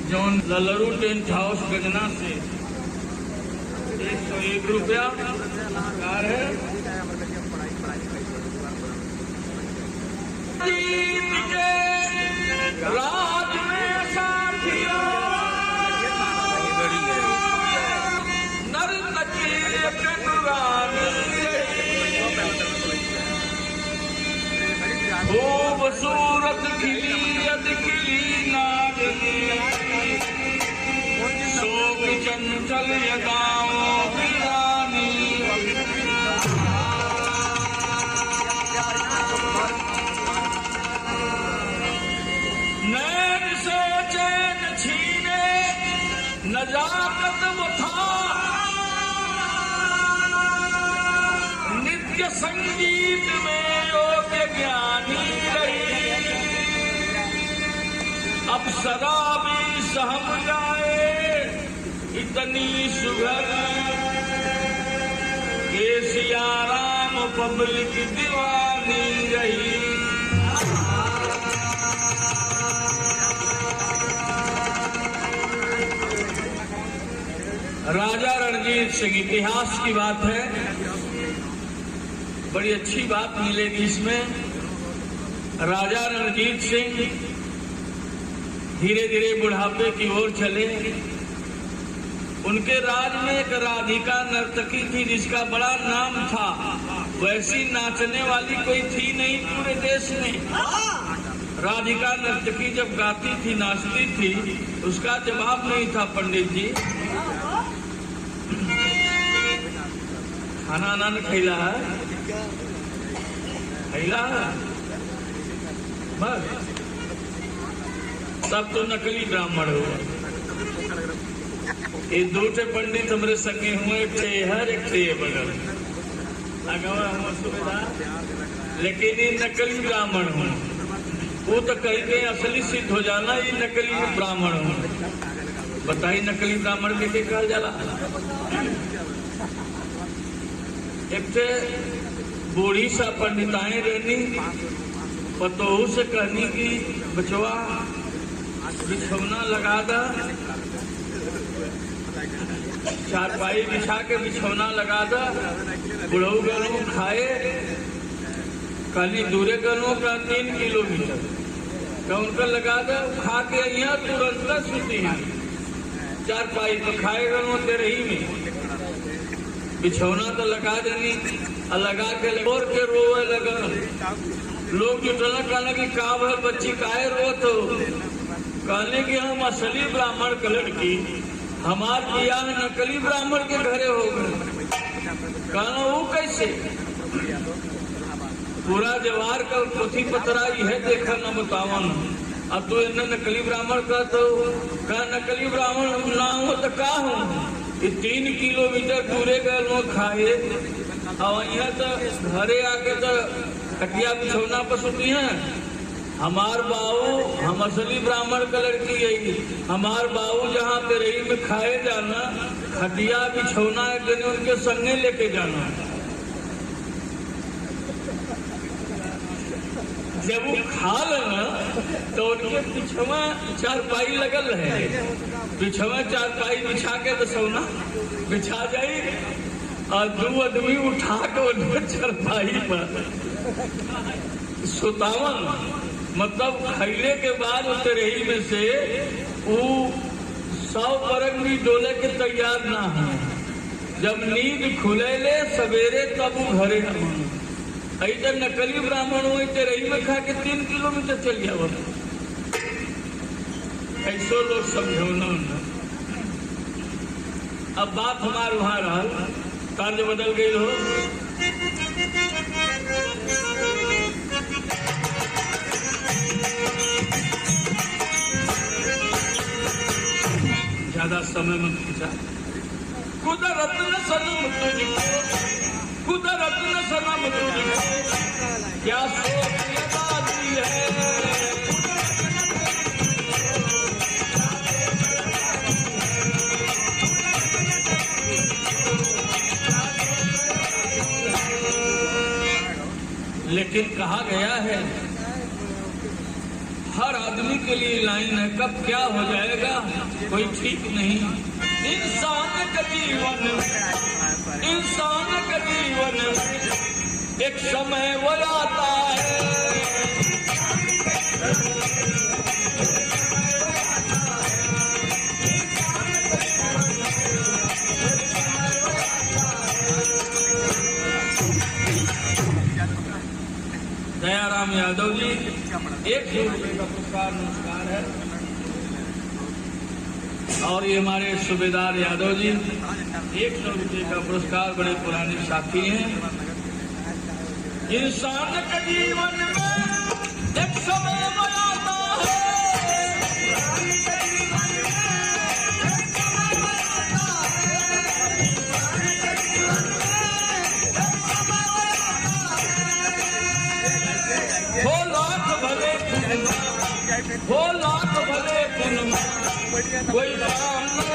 जौन ललरू tent house गजना से 101 रुपया कार है। रात में साथियों नर्तकी खूबसूरत खिली खिली नागनी शोक चंचल यदाओं की रानी नैन से चैन छीने नजाकत वो था नित्य संगीत में योग्य ज्ञानी रही अब शराबी सहम जाए इतनी सुघर के सियाराम पब्लिक दीवानी रही। राजा रणजीत सिंह, इतिहास की बात है, बड़ी अच्छी बात मिलेगी इसमें। राजा रणजीत सिंह धीरे धीरे बुढ़ापे की ओर चले। उनके राज में एक राधिका नर्तकी थी जिसका बड़ा नाम था। वैसी नाचने वाली कोई थी नहीं पूरे देश में। राधिका नर्तकी जब गाती थी, नाचती थी, उसका जवाब नहीं था। पंडित जी खाना आना न खैला है, खैला बस सब तो नकली ब्राह्मण हुआ। ये दो टे पंडित हमारे संगे हुए, एक थे हर एक थे बगल सुविधा, लेकिन ये नकली ब्राह्मण हूँ। वो तो कहीं असली सिद्ध हो जाना, ये नकली ब्राह्मण हूँ। बताइए नकली ब्राह्मण के कहल जाला। एक थे बूढ़ी सा पंडिताएं रहनी, पतोहू से कहनी कि बचवा बिछौना लगा दा, चारपाई बिछा के बिछौना लगा दा। बुढ़ऊ गलू खाए, कहनी दूरे गलू का 3 किलोमीटर का उनका लगा दा, खा के यहाँ तुरंत सुती है। चारपाई तो खाए गलू तेरे ही में, बिछौना तो लगा देनी, लगा के और के रोए लगा। लोग जुटना कहना कि का भर बच्ची काहे रोत हो? कहने कि हम असली ब्राह्मण का लड़की, हमार बियाह नकली ब्राह्मण के घरे हो गए। कहना वो कैसे? पूरा जवार का पोथी पतरा यह देखा न बतावन। अब तो इन्हें नकली ब्राह्मण का तो कहा नकली ब्राह्मण ना हो तो का हो? 3 किलोमीटर पूरे गए खाए, और यहाँ तो घरे आके तो कटिया बिछौना पर सुती है। हमार बाबू, हम असली ब्राह्मण का लड़की है, हमार बाबू जहाँ पे रही में खाए जाना, खटिया बिछौना एक दिन उनके संगे लेके जाना। जब वो खा लेना तो उनके बिछवा चारपाई लगल है, बिछवा चारपाई बिछा के तो सोना बिछा जाई, और 2 आदमी उठा के उनके चारपाई पर सुतावन। मतलब खैले के बाद उतरही में से वो 100 परग भी डोले के तैयार ना हो। जब नींद खुले ले सवेरे तब वो घरे न। इधर नकली ब्राह्मण हुए तेरही में खा के 3 किलोमीटर चल गया। ऐसो लोग समझौना। अब बात हमारे वहां रहा, कार्य बदल गई हो। ज्यादा समय मत खींचा। कुदरत न सनम तुझको, कुदरत न सनम तुझको क्या सोच लगाती है। लेकिन कहा गया है हर आदमी आदमी के लिए लाइन है, कब क्या हो जाएगा कोई ठीक नहीं। इंसान का जीवन एक समय वो आता है, दयाराम यादव जी 100 रुपये का पुरस्कार नमस्कार है। और ये हमारे सूबेदार यादव जी 100 रुपये का पुरस्कार, बड़े पुराने साथी हैं। इंसान के जीवन में एक समय आता है, हो लाख भले पुन कोई काम